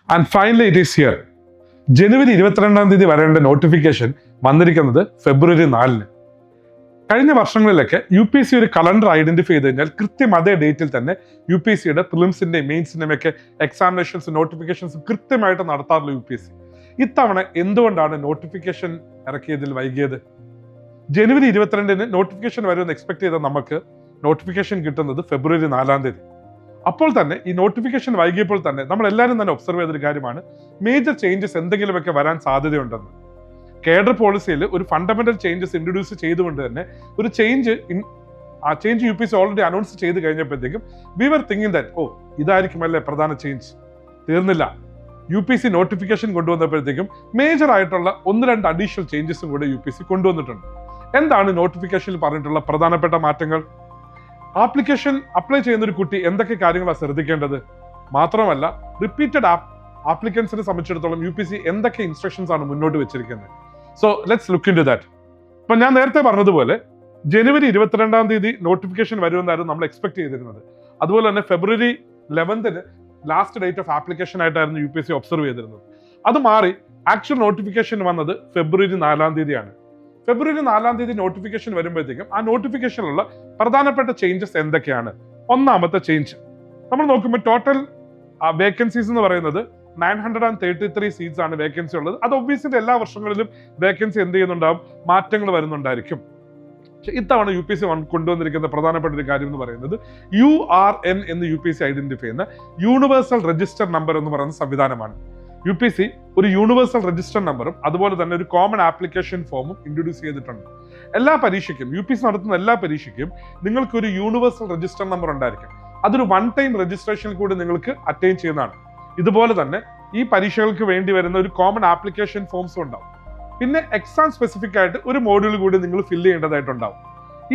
And finally it is here. ജനുവരി 22 വരേണ്ട notification വന്നിരിക്കുന്നത് ഫെബ്രുവരി 4. കഴിഞ്ഞ വർഷങ്ങളിലൊക്കെ UPSC ഒരു കലണ്ടർ ഐഡന്റിഫൈ ചെയ്ത് കഴിഞ്ഞാൽ കൃത്യം അതേ ഡേറ്റിൽ തന്നെ UPSCയുടെ പ്രിലിംസിന്റെയും മെയിൻസിന്റെയും ഒക്കെ എക്സാമിനേഷൻസ് നോട്ടിഫിക്കേഷൻസ് കൃത്യമായിട്ട് നടത്താറുള്ള UPSC. ഇത്തവണ എന്തുകൊണ്ടാണ് നോട്ടിഫിക്കേഷൻ ഇറക്കിയതിൽ വൈകിയത്? ജനുവരി 22 നോട്ടിഫിക്കേഷൻ വരുമെന്ന് എക്സ്പെക്ട് ചെയ്ത നമുക്ക് നോട്ടിഫിക്കേഷൻ കിട്ടുന്നത് ഫെബ്രുവരി 4. അപ്പോൾ തന്നെ ഈ നോട്ടിഫിക്കേഷൻ വൈകിയപ്പോൾ തന്നെ നമ്മൾ എല്ലാവരും തന്നെ ഒബ്സർവ് ചെയ്തൊരു കാര്യമാണ്, മേജർ ചേഞ്ചസ് എന്തെങ്കിലുമൊക്കെ വരാൻ സാധ്യതയുണ്ടെന്ന്. കേഡർ പോളിസിയിൽ ഒരു ഫണ്ടമെന്റൽ ചേഞ്ചസ് ഇൻട്രൊഡ്യൂസ് ചെയ്തുകൊണ്ട് തന്നെ ഒരു ആ ചേഞ്ച് UPSC ഓൾറെഡി അനൗൺസ് ചെയ്ത് കഴിഞ്ഞപ്പോഴത്തേക്കും വി വർ തിങ്കിങ് ദാറ്റ് ഇതായിരിക്കുമല്ലേ പ്രധാന ചേഞ്ച്. തീർന്നില്ല, UPSC നോട്ടിഫിക്കേഷൻ കൊണ്ടുവന്നപ്പോഴത്തേക്കും മേജർ ആയിട്ടുള്ള 1-2 അഡീഷണൽ ചേഞ്ചസും കൂടെ UPSC കൊണ്ടുവന്നിട്ടുണ്ട്. എന്താണ് നോട്ടിഫിക്കേഷനിൽ പറഞ്ഞിട്ടുള്ള പ്രധാനപ്പെട്ട മാറ്റങ്ങൾ? ആപ്ലിക്കേഷൻ അപ്ലൈ ചെയ്യുന്ന ഒരു കുട്ടി എന്തൊക്കെ കാര്യങ്ങളാണ് ശ്രദ്ധിക്കേണ്ടത്? മാത്രമല്ല റിപ്പീറ്റഡ് ആപ്ലിക്കൻസിനെ സംബന്ധിച്ചിടത്തോളം UPSC എന്തൊക്കെ ഇൻസ്ട്രക്ഷൻസ് ആണ് മുന്നോട്ട് വെച്ചിരിക്കുന്നത്? So let's look into that. ഇപ്പൊ ഞാൻ നേരത്തെ പറഞ്ഞതുപോലെ ജനുവരി 22 നോട്ടിഫിക്കേഷൻ വരുമെന്നായിരുന്നു നമ്മൾ എക്സ്പെക്ട് ചെയ്തിരുന്നത്. അതുപോലെ തന്നെ ഫെബ്രുവരി 11 ലാസ്റ്റ് ഡേറ്റ് ഓഫ് ആപ്ലിക്കേഷൻ ആയിട്ടായിരുന്നു UPSC ഒബ്സർവ് ചെയ്തിരുന്നത്. അത് മാറി ആക്ച്വൽ നോട്ടിഫിക്കേഷൻ വന്നത് ഫെബ്രുവരി 4 ഫെബ്രുവരി 4 നോട്ടിഫിക്കേഷൻ വരുമ്പോഴത്തേക്കും ആ നോട്ടിഫിക്കേഷനിലുള്ള പ്രധാനപ്പെട്ട ചേഞ്ചസ് എന്തൊക്കെയാണ്? ഒന്നാമത്തെ ചേഞ്ച് നമ്മൾ നോക്കുമ്പോൾ ടോട്ടൽ വേക്കൻസീസ് എന്ന് പറയുന്നത് 933 സീറ്റ്സ് ആണ് വേക്കൻസി ഉള്ളത്. അത് ഒബ്വിയസ്ലി എല്ലാ വർഷങ്ങളിലും വേക്കൻസി എന്ത് ചെയ്യുന്നുണ്ടാവും, മാറ്റങ്ങൾ വരുന്നുണ്ടായിരിക്കും. ഇത്തവണ UPSC കൊണ്ടുവന്നിരിക്കുന്ന പ്രധാനപ്പെട്ട ഒരു കാര്യം എന്ന് പറയുന്നത് URN എന്ന് UPSC ഐഡന്റിഫൈ ചെയ്യുന്ന യൂണിവേഴ്സൽ രജിസ്റ്റർ നമ്പർ എന്ന് പറയുന്ന സംവിധാനമാണ്. UPSC ഒരു യൂണിവേഴ്സൽ രജിസ്റ്റർ നമ്പറും അതുപോലെ തന്നെ ഒരു കോമൺ ആപ്ലിക്കേഷൻ ഫോമും ഇൻട്രൊഡ്യൂസ് ചെയ്തിട്ടുണ്ട്. എല്ലാ പരീക്ഷയ്ക്കും UPSC നടത്തുന്ന എല്ലാ പരീക്ഷയ്ക്കും നിങ്ങൾക്ക് ഒരു യൂണിവേഴ്സൽ രജിസ്റ്റർ നമ്പർ ഉണ്ടായിരിക്കും. അതൊരു 1 ടൈം രജിസ്ട്രേഷനിൽ കൂടി നിങ്ങൾക്ക് അറ്റൈൻ ചെയ്യുന്നതാണ്. ഇതുപോലെ തന്നെ ഈ പരീക്ഷകൾക്ക് വേണ്ടി വരുന്ന ഒരു കോമൺ ആപ്ലിക്കേഷൻ ഫോംസും ഉണ്ടാവും. പിന്നെ എക്സാം സ്പെസിഫിക് ആയിട്ട് ഒരു മോഡ്യൂൾ കൂടി നിങ്ങൾ ഫില്ല് ചെയ്യേണ്ടതായിട്ടുണ്ടാവും.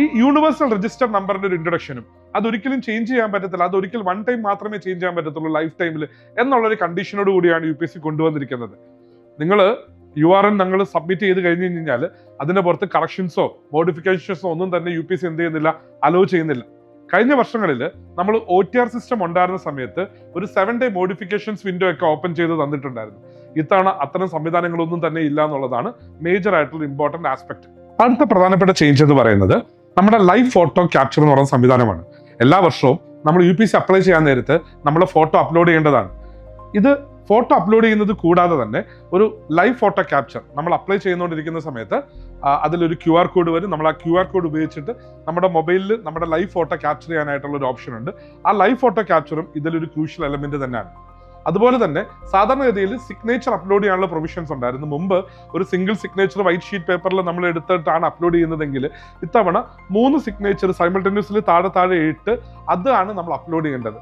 ഈ യൂണിവേഴ്സൽ രജിസ്റ്റർ നമ്പറിന്റെ ഒരു ഇൻട്രൊഡക്ഷനും അതൊരിക്കലും ചേഞ്ച് ചെയ്യാൻ പറ്റത്തില്ല, അതൊരിക്കൽ 1 ടൈം മാത്രമേ ചേഞ്ച് ചെയ്യാൻ പറ്റത്തുള്ളൂ ലൈഫ് ടൈമിൽ എന്നുള്ളൊരു കണ്ടീഷനോട് കൂടിയാണ് UPSC കൊണ്ടുവന്നിരിക്കുന്നത്. നിങ്ങൾ URN നിങ്ങൾ സബ്മിറ്റ് ചെയ്ത് കഴിഞ്ഞ് കഴിഞ്ഞാൽ അതിന്റെ പുറത്ത് കറക്ഷൻസോ മോഡിഫിക്കേഷൻസോ ഒന്നും തന്നെ UPSC എന്ത് ചെയ്യുന്നില്ല, അലോ ചെയ്യുന്നില്ല. കഴിഞ്ഞ വർഷങ്ങളിൽ നമ്മൾ OTR സിസ്റ്റം ഉണ്ടായിരുന്ന സമയത്ത് ഒരു 7 ഡേ മോഡിഫിക്കേഷൻസ് വിൻഡോ ഒക്കെ ഓപ്പൺ ചെയ്ത് തന്നിട്ടുണ്ടായിരുന്നു. ഇത്തവണ അത്തരം സംവിധാനങ്ങളൊന്നും തന്നെ ഇല്ല എന്നുള്ളതാണ് മേജർ ആയിട്ടുള്ള ഇമ്പോർട്ടന്റ് ആസ്പെക്ട്. അടുത്ത പ്രധാനപ്പെട്ട ചേഞ്ച് എന്ന് പറയുന്നത് നമ്മുടെ ലൈവ് ഫോട്ടോ ക്യാപ്ചർ എന്ന് പറയുന്ന സംവിധാനമാണ്. എല്ലാ വർഷവും നമ്മൾ UPSC അപ്ലൈ ചെയ്യാൻ നേരത്ത് നമ്മൾ ഫോട്ടോ അപ്ലോഡ് ചെയ്യേണ്ടതാണ്. ഇത് ഫോട്ടോ അപ്ലോഡ് ചെയ്യുന്നത് കൂടാതെ തന്നെ ഒരു ലൈവ് ഫോട്ടോ ക്യാപ്ചർ നമ്മൾ അപ്ലൈ ചെയ്തുകൊണ്ടിരിക്കുന്ന സമയത്ത് അതിലൊരു QR കോഡ് വരും. നമ്മൾ ആ QR കോഡ് ഉപയോഗിച്ചിട്ട് നമ്മുടെ മൊബൈലിൽ നമ്മുടെ ലൈവ് ഫോട്ടോ ക്യാപ്ചർ ചെയ്യാനായിട്ടുള്ള ഒരു ഓപ്ഷൻ ഉണ്ട്. ആ ലൈവ് ഫോട്ടോ ക്യാപ്ചറും ഇതിലൊരു ക്രൂഷ്യൽ എലമെന്റ് തന്നെയാണ്. അതുപോലെ തന്നെ സാധാരണഗതിയിൽ സിഗ്നേച്ചർ അപ്ലോഡ് ചെയ്യാനുള്ള പ്രൊവിഷൻസ് ഉണ്ടായിരുന്നു. മുമ്പ് ഒരു സിംഗിൾ സിഗ്നേച്ചർ വൈറ്റ് ഷീറ്റ് പേപ്പറിൽ നമ്മൾ എടുത്തിട്ടാണ് അപ്ലോഡ് ചെയ്യുന്നതെങ്കിൽ ഇത്തവണ 3 സിഗ്നേച്ചർ സൈമൾട്ടേനിയസ്ലി താഴെ ഇട്ട് അതാണ് നമ്മൾ അപ്ലോഡ് ചെയ്യേണ്ടത്.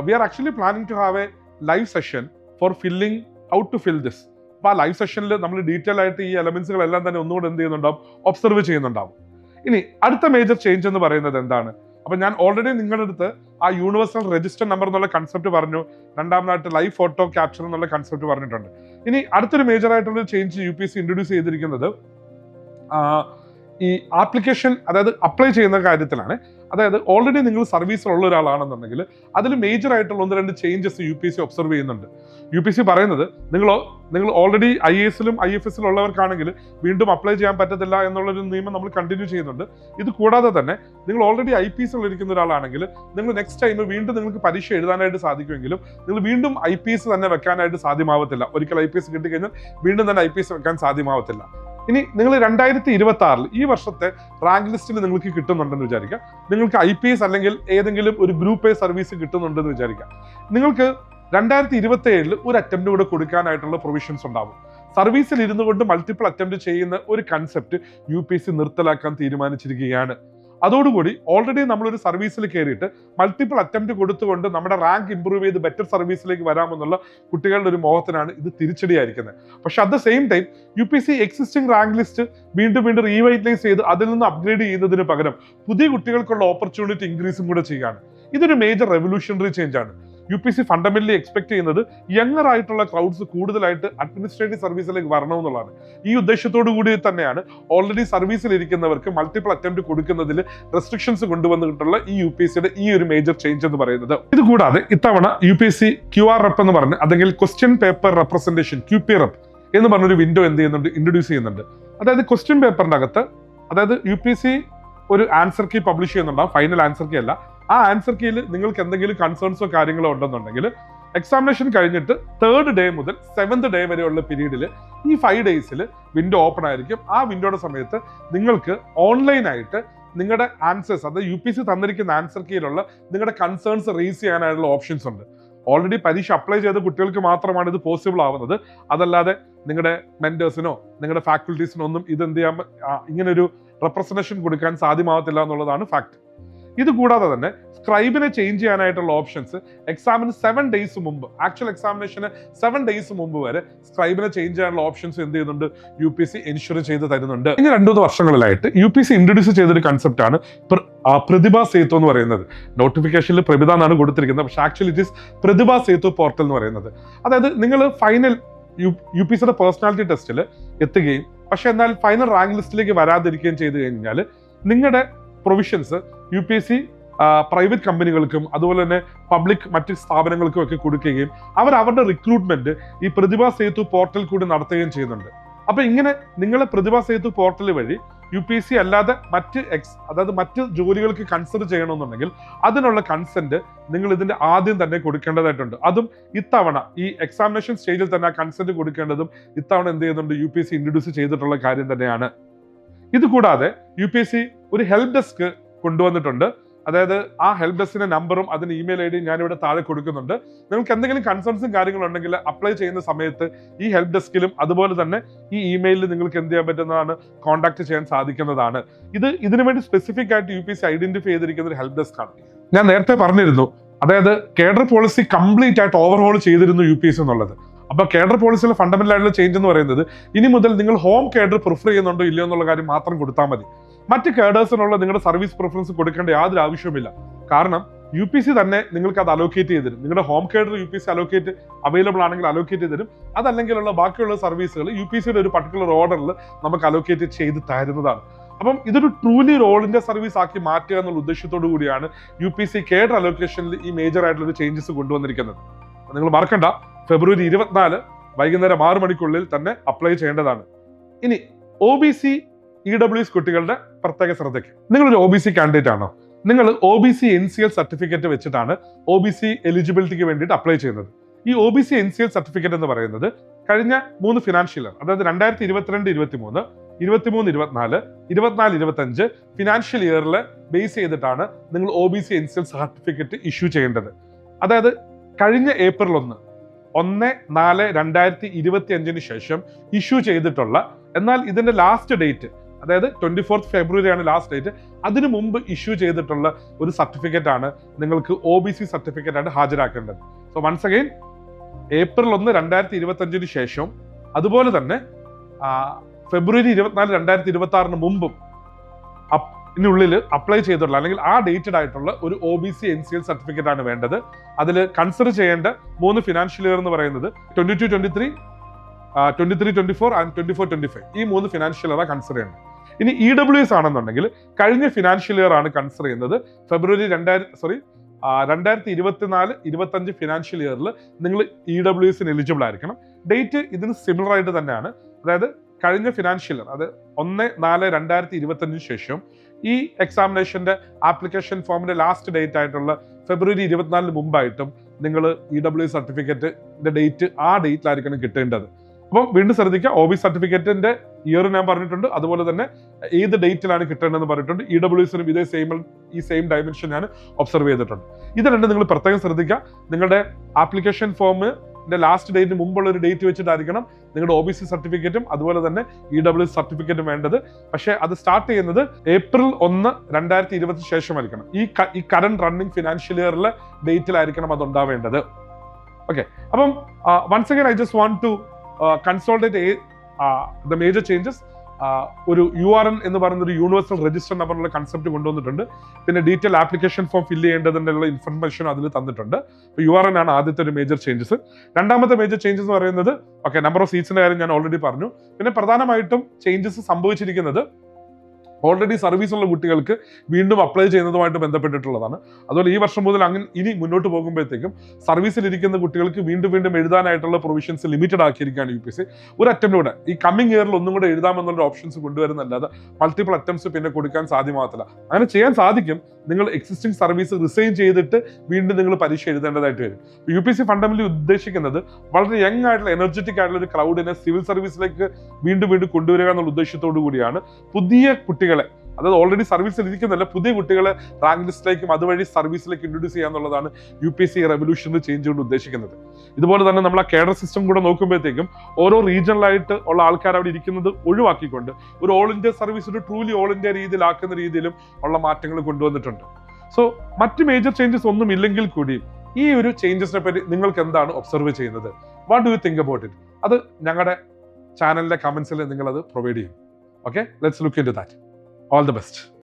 We are actually planning to have a live session for filling how to fill this. അപ്പോൾ ആ ലൈവ് സെഷനിൽ നമ്മൾ ഡീറ്റെയിൽ ആയിട്ട് ഈ എലമെന്റ്സുകളെല്ലാം തന്നെ ഒന്നുകൂടെ എന്ത് ചെയ്യുന്നുണ്ടാവും, ഒബ്സർവ് ചെയ്യുന്നുണ്ടാവും. ഇനി അടുത്ത മേജർ ചേഞ്ച് എന്ന് പറയുന്നത് എന്താണ്? അപ്പൊ ഞാൻ ഓൾറെഡി നിങ്ങളുടെ അടുത്ത് ആ യൂണിവേഴ്സൽ രജിസ്റ്റർ നമ്പർ എന്നുള്ള കൺസെപ്റ്റ് പറഞ്ഞു, രണ്ടാമതായിട്ട് ലൈവ് ഫോട്ടോ ക്യാപ്ചർ എന്നുള്ള കൺസെപ്റ്റ് പറഞ്ഞിട്ടുണ്ട്. ഇനി അടുത്തൊരു മേജർ ആയിട്ടുള്ള ചേഞ്ച് UPSC ഇൻട്രൊഡ്യൂസ് ചെയ്തിരിക്കുന്നത് ഈ ആപ്ലിക്കേഷൻ, അതായത് അപ്ലൈ ചെയ്യുന്ന കാര്യത്തിലാണ്. അതായത് ഓൾറെഡി നിങ്ങൾ സർവീസിലുള്ള ഒരാളാണെന്നുണ്ടെങ്കിൽ അതിൽ മേജർ ആയിട്ടുള്ള 1-2 ചേഞ്ചസ് UPSC ഒബ്സർവ് ചെയ്യുന്നുണ്ട്. UPSC പറയുന്നത് നിങ്ങൾ ഓൾറെഡി IAS-ലും IFS-ലും ഉള്ളവർക്കാണെങ്കിൽ വീണ്ടും അപ്ലൈ ചെയ്യാൻ പറ്റത്തില്ല എന്നുള്ളൊരു നിയമം നമ്മൾ കണ്ടിന്യൂ ചെയ്യുന്നുണ്ട്. ഇത് കൂടാതെ തന്നെ നിങ്ങൾ ഓൾറെഡി IPS-ൽ ഇരിക്കുന്ന ഒരാളാണെങ്കിൽ നിങ്ങൾ നെക്സ്റ്റ് ടൈം വീണ്ടും നിങ്ങൾക്ക് പരീക്ഷ എഴുതാനായിട്ട് സാധിക്കുമെങ്കിലും നിങ്ങൾ വീണ്ടും IPS തന്നെ വെക്കാനായിട്ട് സാധ്യമാവത്തില്ല. ഒരിക്കൽ IPS കിട്ടിക്കഴിഞ്ഞാൽ വീണ്ടും തന്നെ IPS വെക്കാൻ സാധ്യമാവത്തില്ല. ഇനി നിങ്ങൾ 2026 ഈ വർഷത്തെ റാങ്ക് ലിസ്റ്റിൽ നിങ്ങൾക്ക് കിട്ടുന്നുണ്ടെന്ന് വിചാരിക്കുക. നിങ്ങൾക്ക് IPS അല്ലെങ്കിൽ ഏതെങ്കിലും ഒരു ഗ്രൂപ്പ് A സർവീസ് കിട്ടുന്നുണ്ടെന്ന് വിചാരിക്കുക. നിങ്ങൾക്ക് 2027 ഒരു അറ്റംപ്റ്റ് കൂടെ കൊടുക്കാനായിട്ടുള്ള പ്രൊവിഷൻസ് ഉണ്ടാവും. സർവീസിൽ ഇരുന്നു കൊണ്ട് മൾട്ടിപ്പിൾ അറ്റംപ്റ്റ് ചെയ്യുന്ന ഒരു കൺസെപ്റ്റ് UPSC നിർത്തലാക്കാൻ തീരുമാനിച്ചിരിക്കുകയാണ്. അതോടുകൂടി ഓൾറെഡി നമ്മളൊരു സർവീസിൽ കയറിയിട്ട് മൾട്ടിപ്പിൾ അറ്റംപ്റ്റ് കൊടുത്തുകൊണ്ട് നമ്മുടെ റാങ്ക് ഇംപ്രൂവ് ചെയ്ത് ബെറ്റർ സർവീസിലേക്ക് വരാമെന്നുള്ള കുട്ടികളുടെ ഒരു മോഹത്തിനാണ് ഇത് തിരിച്ചടിയായിരിക്കുന്നത്. പക്ഷെ at the same time UPSC existing rank list വീണ്ടും റീവൈറ്റലൈസ് ചെയ്ത് അതിൽ നിന്ന് അപ്ഗ്രേഡ് ചെയ്യുന്നതിന് പകരം പുതിയ കുട്ടികൾക്കുള്ള ഓപ്പർച്യൂണിറ്റി ഇൻക്രീസും കൂടെ ചെയ്യുകയാണ്. ഇതൊരു മേജർ റെവല്യൂഷണറി ചേഞ്ച് ആണ്. UPSC ഫണ്ടമെന്റലി എക്സ്പെക്ട് ചെയ്യുന്നത് യങ്ങർ ആയിട്ടുള്ള ക്രൗഡ്സ് കൂടുതലായിട്ട് അഡ്മിനിസ്ട്രേറ്റീവ് സർവീസിലേക്ക് വരണമെന്നുള്ളതാണ്. ഈ ഉദ്ദേശത്തോടു കൂടി തന്നെയാണ് ഓൾറെഡി സർവീസിൽ ഇരിക്കുന്നവർക്ക് മൾട്ടിപ്പിൾ അറ്റംപ്റ്റ് കൊടുക്കുന്നതിൽ റെസ്ട്രിക്ഷൻസ് കൊണ്ടുവന്നിട്ടുള്ള ഈ UPSCയുടെ ഈ ഒരു മേജർ ചേഞ്ച് എന്ന് പറയുന്നത്. ഇത് കൂടാതെ ഇത്തവണ UPSC QR റെപ്പ് എന്ന് പറഞ്ഞ് അല്ലെങ്കിൽ question paper representation QP rep എന്ന് പറഞ്ഞൊരു വിൻഡോ എന്ത് ചെയ്യുന്നുണ്ട്, ഇൻട്രൊഡ്യൂസ് ചെയ്യുന്നുണ്ട്. അതായത് ക്വസ്റ്റ്യൻ പേപ്പറിന്റെ അകത്ത് അതായത് UPSC ഒരു ആൻസർ കീ പബ്ലിഷ് ചെയ്യുന്നുണ്ടാവും, ഫൈനൽ ആൻസർ കീ അല്ല. ആ ആൻസർ കീയിൽ നിങ്ങൾക്ക് എന്തെങ്കിലും കൺസേൺസോ കാര്യങ്ങളോ ഉണ്ടെന്നുണ്ടെങ്കിൽ എക്സാമിനേഷൻ കഴിഞ്ഞിട്ട് 3rd ഡേ മുതൽ 7th ഡേ വരെയുള്ള പീരീഡിൽ ഈ 5 ഡേയ്സിൽ വിൻഡോ ഓപ്പൺ ആയിരിക്കും. ആ വിൻഡോയുടെ സമയത്ത് നിങ്ങൾക്ക് ഓൺലൈനായിട്ട് നിങ്ങളുടെ ആൻസേഴ്സ്, അതായത് UPSC തന്നിരിക്കുന്ന ആൻസർ കീയിലുള്ള നിങ്ങളുടെ കൺസേൺസ് റേസ് ചെയ്യാനായിട്ടുള്ള ഓപ്ഷൻസ് ഉണ്ട്. ഓൾറെഡി പരീക്ഷ അപ്ലൈ ചെയ്ത കുട്ടികൾക്ക് മാത്രമാണ് ഇത് പോസിബിൾ ആവുന്നത്. അതല്ലാതെ നിങ്ങളുടെ മെന്റേഴ്സിനോ നിങ്ങളുടെ ഫാക്കൽറ്റീസിനോ ഒന്നും ഇത് എന്ത് ചെയ്യാൻ ഇങ്ങനൊരു റെപ്രസെന്റേഷൻ കൊടുക്കാൻ സാധ്യമാവത്തില്ല എന്നുള്ളതാണ് ഫാക്ട്. ഇത് കൂടാതെ തന്നെ സ്ക്രൈബിനെ ചേഞ്ച് ചെയ്യാനായിട്ടുള്ള ഓപ്ഷൻസ് എക്സാമിന് 7 ഡേയ്സ് മുമ്പ്, ആക്ച്വൽ എക്സാമിനേഷന് 7 ഡേയ്സ് മുമ്പ് വരെ സ്ക്രൈബിനെ ചേഞ്ച് ചെയ്യാനുള്ള ഓപ്ഷൻസ് എന്ത് ചെയ്യുന്നുണ്ട്, UPSC എൻഷുർ ചെയ്ത് തരുന്നുണ്ട്. ഇനി 2-3 വർഷങ്ങളിലായിട്ട് UPSC ഇൻട്രൊഡ്യൂസ് ചെയ്തൊരു കൺസെപ്റ്റാണ് പ്രതിഭ സേതു എന്ന് പറയുന്നത്. നോട്ടിഫിക്കേഷനിൽ പ്രഭിത എന്നാണ് കൊടുത്തിരിക്കുന്നത്, പക്ഷേ actually it is Pratibha Setu portal എന്ന് പറയുന്നത്. അതായത് നിങ്ങൾ ഫൈനൽ UPSCയുടെ പേഴ്സണാലിറ്റി ടെസ്റ്റിൽ എത്തുകയും പക്ഷെ എന്നാൽ ഫൈനൽ റാങ്ക് ലിസ്റ്റിലേക്ക് വരാതിരിക്കുകയും ചെയ്തു കഴിഞ്ഞാൽ നിങ്ങളുടെ പ്രൊവിഷൻസ് UPSC പ്രൈവറ്റ് കമ്പനികൾക്കും അതുപോലെ തന്നെ പബ്ലിക് മറ്റ് സ്ഥാപനങ്ങൾക്കും ഒക്കെ കൊടുക്കുകയും അവരുടെ റിക്രൂട്ട്മെന്റ് ഈ പ്രതിഭ സേതു പോർട്ടൽ കൂടി നടത്തുകയും ചെയ്യുന്നുണ്ട്. അപ്പൊ ഇങ്ങനെ നിങ്ങളെ പ്രതിഭ സേതു പോർട്ടൽ വഴി UPSC അല്ലാതെ മറ്റ് ജോലികൾക്ക് കൺസിഡർ ചെയ്യണമെന്നുണ്ടെങ്കിൽ അതിനുള്ള കൺസെന്റ് നിങ്ങൾ ഇതിന്റെ ആദ്യം തന്നെ കൊടുക്കേണ്ടതായിട്ടുണ്ട്. അതും ഇത്തവണ ഈ എക്സാമിനേഷൻ സ്റ്റേജിൽ തന്നെ ആ കൺസെന്റ് കൊടുക്കേണ്ടതും ഇത്തവണ എന്ത് ചെയ്യുന്നുണ്ട്, UPSC ഇൻട്രൊഡ്യൂസ് ചെയ്തിട്ടുള്ള കാര്യം തന്നെയാണ്. ഇത് കൂടാതെ UPSC ഒരു ഹെൽപ്പ് ഡെസ്ക് കൊണ്ടുവന്നിട്ടുണ്ട്. അതായത് ആ ഹെൽപ്പ് ഡെസ്കിന്റെ നമ്പറും അതിന് ഇമെയിൽ ID ഞാനിവിടെ താഴെ കൊടുക്കുന്നുണ്ട്. നിങ്ങൾക്ക് എന്തെങ്കിലും കൺസേൺസും കാര്യങ്ങളും ഉണ്ടെങ്കിൽ അപ്ലൈ ചെയ്യുന്ന സമയത്ത് ഈ ഹെൽപ്പ് ഡെസ്കിലും അതുപോലെ തന്നെ ഈ ഇമെയിലിൽ നിങ്ങൾക്ക് എന്ത് ചെയ്യാൻ പറ്റുന്നതാണ്, കോൺടാക്ട് ചെയ്യാൻ സാധിക്കുന്നതാണ്. ഇതിനു വേണ്ടി സ്പെസിഫിക് ആയിട്ട് UPSC ഐഡന്റിഫൈ ചെയ്തിരിക്കുന്ന ഒരു ഹെൽപ്പ് ഡെസ്ക് ആണ്. ഞാൻ നേരത്തെ പറഞ്ഞിരുന്നു, അതായത് കേഡർ പോളിസി കംപ്ലീറ്റ് ആയിട്ട് ഓവർഹോൾ ചെയ്തിരുന്നു UPSC എന്നുള്ളത്. അപ്പൊ കേഡർ പോളിസിയിലെ ഫണ്ടമെന്റൽ ആയിട്ടുള്ള ചേഞ്ച് എന്ന് പറയുന്നത് ഇനി മുതൽ നിങ്ങൾ ഹോം കേഡർ പ്രിഫർ ചെയ്യുന്നുണ്ടോ ഇല്ലയോ എന്നുള്ള കാര്യം മാത്രം കൊടുത്താൽ മതി. മറ്റ് കേഡേഴ്സിനുള്ള നിങ്ങളുടെ സർവീസ് പ്രിഫറൻസ് കൊടുക്കേണ്ട യാതൊരു ആവശ്യവുമില്ല. കാരണം UPSC തന്നെ നിങ്ങൾക്ക് അത് അലോക്കേറ്റ് ചെയ്ത് തരും. നിങ്ങളുടെ ഹോം കേഡർ UPSC അവൈലബിൾ ആണെങ്കിൽ അലോക്കേറ്റ് ചെയ്ത് തരും. അതല്ലെങ്കിലുള്ള ബാക്കിയുള്ള സർവീസുകൾ UPSCയുടെ ഒരു പർട്ടിക്കുലർ ഓർഡറിൽ നമുക്ക് അലോക്കേറ്റ് ചെയ്ത് തരുന്നതാണ്. അപ്പം ഇതൊരു ട്രൂലി റോളിന്റെ സർവീസ് ആക്കി മാറ്റുക എന്നുള്ള ഉദ്ദേശത്തോടു കൂടിയാണ് UPSC കേഡർ അലോക്കേഷനിൽ ഈ മേജർ ആയിട്ടുള്ള ഒരു ചേഞ്ചസ് കൊണ്ടുവന്നിരിക്കുന്നത്. നിങ്ങൾ മറക്കണ്ട, ഫെബ്രുവരി 24 വൈകുന്നേരം 6 മണിക്കുള്ളിൽ തന്നെ അപ്ലൈ ചെയ്യേണ്ടതാണ്. ഇനി OBC EWS കുട്ടികളുടെ പ്രത്യേക ശ്രദ്ധയ്ക്ക്, നിങ്ങളൊരു OBC കാൻഡിഡേറ്റ് ആണോ, നിങ്ങൾ OBC NCL സർട്ടിഫിക്കറ്റ് വെച്ചിട്ടാണ് OBC എലിജിബിലിറ്റിക്ക് വേണ്ടിയിട്ട് അപ്ലൈ ചെയ്യുന്നത്. ഈ OBC NCL സർട്ടിഫിക്കറ്റ് എന്ന് പറയുന്നത് കഴിഞ്ഞ 3 ഫിനാൻഷ്യൽ ഇയർ, അതായത് 2022-23, 23-24, 24-25 ഫിനാൻഷ്യൽ ഇയറിൽ ബേസ് ചെയ്തിട്ടാണ് നിങ്ങൾ OBC NCL സർട്ടിഫിക്കറ്റ് ഇഷ്യൂ ചെയ്യേണ്ടത്. അതായത് കഴിഞ്ഞ April 1-4-2025 ശേഷം ഇഷ്യൂ ചെയ്തിട്ടുള്ള, എന്നാൽ ഇതിന്റെ ലാസ്റ്റ് ഡേറ്റ് അതായത് 24th February ആണ് ലാസ്റ്റ് ഡേറ്റ്, അതിനു മുമ്പ് ഇഷ്യൂ ചെയ്തിട്ടുള്ള ഒരു സർട്ടിഫിക്കറ്റ് ആണ് നിങ്ങൾക്ക് OBC സർട്ടിഫിക്കറ്റ് ആയിട്ട് ഹാജരാക്കേണ്ടത്. സോ വൺസ് അഗൈൻ April 1-2025 ശേഷം അതുപോലെ തന്നെ February 24, 2026 മുമ്പും ഇതിനുള്ളിൽ അപ്ലൈ ചെയ്തിട്ടുള്ള അല്ലെങ്കിൽ ആ ഡേറ്റഡ് ആയിട്ടുള്ള ഒരു OBC NCL സർട്ടിഫിക്കറ്റ് ആണ് വേണ്ടത്. അതിൽ കൺസിഡർ ചെയ്യേണ്ട 3 ഫിനാൻഷ്യൽ ഇയർ എന്ന് പറയുന്നത് 22-23, 23-24 ആൻഡ് 24-25 ഈ 3 ഫിനാൻഷ്യൽ ഇയർ കൺസിഡർ ചെയ്യേണ്ടത്. ഇനി EWS ആണെന്നുണ്ടെങ്കിൽ കഴിഞ്ഞ ഫിനാൻഷ്യൽ ഇയർ ആണ് കൺസിഡർ ചെയ്യുന്നത്. February 2024-25 ഫിനാൻഷ്യൽ ഇയറിൽ നിങ്ങൾ EWSന് എലിജിബിൾ ആയിരിക്കണം. ഡേറ്റ് ഇതിന് സിമിലർ ആയിട്ട് തന്നെയാണ്. അതായത് കഴിഞ്ഞ ഫിനാൻഷ്യൽ ഇയർ, അത് 1-4-2025 ശേഷം ഈ എക്സാമിനേഷന്റെ ആപ്ലിക്കേഷൻ ഫോമിന്റെ ലാസ്റ്റ് ഡേറ്റ് ആയിട്ടുള്ള February 24 മുമ്പായിട്ടും നിങ്ങൾ EWS സർട്ടിഫിക്കറ്റിന്റെ ഡേറ്റ് ആ ഡേറ്റിലായിരിക്കണം കിട്ടേണ്ടത്. അപ്പം വീണ്ടും ശ്രദ്ധിക്കുക, OBC സർട്ടിഫിക്കറ്റിന്റെ ഇയർ ഞാൻ പറഞ്ഞിട്ടുണ്ട്, അതുപോലെ തന്നെ ഏത് ഡേറ്റിലാണ് കിട്ടേണ്ടതെന്ന് പറഞ്ഞിട്ടുണ്ട്. EWSനും ഇതേ സെയിം ഡയമെൻഷൻ ഞാൻ ഒബ്സർവ് ചെയ്തിട്ടുണ്ട്. ഇത് രണ്ടും നിങ്ങൾ പ്രത്യേകം ശ്രദ്ധിക്കുക. നിങ്ങളുടെ ആപ്ലിക്കേഷൻ ഫോമിന്റെ ലാസ്റ്റ് ഡേറ്റിന് മുമ്പുള്ള ഒരു ഡേറ്റ് വെച്ചിട്ടായിരിക്കണം നിങ്ങളുടെ OBC സർട്ടിഫിക്കറ്റും അതുപോലെ തന്നെ EWS സർട്ടിഫിക്കറ്റും വേണ്ടത്. പക്ഷേ അത് സ്റ്റാർട്ട് ചെയ്യുന്നത് April 1, 2020 ശേഷമായിരിക്കണം. ഈ കറന്റ് റണ്ണിംഗ് ഫിനാൻഷ്യൽ ഇയറിലെ ഡേറ്റിലായിരിക്കണം അത് ഉണ്ടാവേണ്ടത്. ഓക്കെ, അപ്പം once again I just want to consolidate the major changes. ഒരു URN എന്ന് പറയുന്ന ഒരു യൂണിവേഴ്സൽ രജിസ്റ്റർ നമ്പറിലുള്ള കൺസെപ്റ്റ് കൊണ്ടുവന്നിട്ടുണ്ട്. പിന്നെ ഡീറ്റെയിൽ ആപ്ലിക്കേഷൻ ഫോം ഫില്ല് ചെയ്യേണ്ടതിനുള്ള ഇൻഫർമേഷൻ അതിൽ തന്നിട്ടുണ്ട്. അപ്പോൾ URN ആണ് ആദ്യത്തെ ഒരു മേജർ ചേഞ്ചസ്. രണ്ടാമത്തെ മേജർ ചേഞ്ചസ് എന്ന് പറയുന്നത് നമ്പർ ഓഫ് സീറ്റ്സിന്റെ കാര്യം ഞാൻ ഓൾറെഡി പറഞ്ഞു. പിന്നെ പ്രധാനമായിട്ടും ചേഞ്ചസ് സംഭവിച്ചിരിക്കുന്നത് ഓൾറെഡി സർവീസുള്ള കുട്ടികൾക്ക് വീണ്ടും അപ്ലൈ ചെയ്യുന്നതുമായിട്ട് ബന്ധപ്പെട്ടിട്ടുള്ളതാണ്. അതുപോലെ ഈ വർഷം മുതൽ ഇനി മുന്നോട്ട് പോകുമ്പോഴത്തേക്കും സർവീസിലിരിക്കുന്ന കുട്ടികൾക്ക് വീണ്ടും എഴുതാനായിട്ടുള്ള പ്രൊവിഷൻസ് ലിമിറ്റഡ് ആക്കിയിരിക്കുകയാണ് UPSC. ഒരു അറ്റംപ്റ്റൂടെ ഈ കമ്മിങ് ഇയറിൽ ഒന്നും കൂടെ എഴുതാമെന്നുള്ള ഓപ്ഷൻസ് കൊണ്ടുവരുന്നല്ലാതെ മൾട്ടിപ്പിൾ അറ്റംപ്റ്റ്സ് പിന്നെ കൊടുക്കാൻ സാധ്യമാകത്തില്ല. അങ്ങനെ ചെയ്യാൻ സാധിക്കും. നിങ്ങൾ എക്സിസ്റ്റിംഗ് സർവീസ് റിസൈൻ ചെയ്തിട്ട് വീണ്ടും നിങ്ങൾ പരീക്ഷ എഴുതേണ്ടതായിട്ട് വരും. UPSC ഫണ്ടമെന്റലി ഉദ്ദേശിക്കുന്നത് വളരെ യങ് ആയിട്ടുള്ള എനർജറ്റിക് ആയിട്ടുള്ള ഒരു ക്രൗഡിനെ സിവിൽ സർവീസിലേക്ക് വീണ്ടും കൊണ്ടുവരിക എന്നുള്ള ഉദ്ദേശത്തോടു കൂടിയാണ് പുതിയ കുട്ടികളെ, അതായത് ഓൾറെഡി സർവീസിൽ ഇരിക്കുന്നല്ല, പുതിയ കുട്ടികളെ റാങ്ക് ലിസ്റ്റിലേക്കും അതുവഴി സർവീസിലേക്ക് ഇൻട്രൊഡ്യൂസ് ചെയ്യുക എന്നുള്ളതാണ് UPSC റെവല്യൂഷണറി ചേഞ്ച് കൊണ്ട് ഉദ്ദേശിക്കുന്നത്. ഇതുപോലെ തന്നെ നമ്മൾ ആ കേഡർ സിസ്റ്റം കൂടെ നോക്കുമ്പോഴത്തേക്കും ഓരോ റീജിയണലായിട്ട് ഉള്ള ആൾക്കാർ അവിടെ ഇരിക്കുന്നത് ഒഴിവാക്കിക്കൊണ്ട് ഒരു ഓൾ ഇന്ത്യ സർവീസ് ഒരു ട്രൂലി ഓൾ ഇന്ത്യ രീതിയിലാക്കുന്ന രീതിയിലും ഉള്ള മാറ്റങ്ങൾ കൊണ്ടുവന്നിട്ടുണ്ട്. സോ മറ്റ് മേജർ ചേഞ്ചസ് ഒന്നും ഇല്ലെങ്കിൽ കൂടി ഈ ഒരു ചേഞ്ചസിനെ പറ്റി നിങ്ങൾക്ക് എന്താണ് ഒബ്സർവ് ചെയ്യുന്നത്? What do you think about it? അത് ഞങ്ങളുടെ ചാനലിലെ കമന്റ്സിൽ നിങ്ങൾ അത് പ്രൊവൈഡ് ചെയ്യും. Okay, let's look into that. All the best.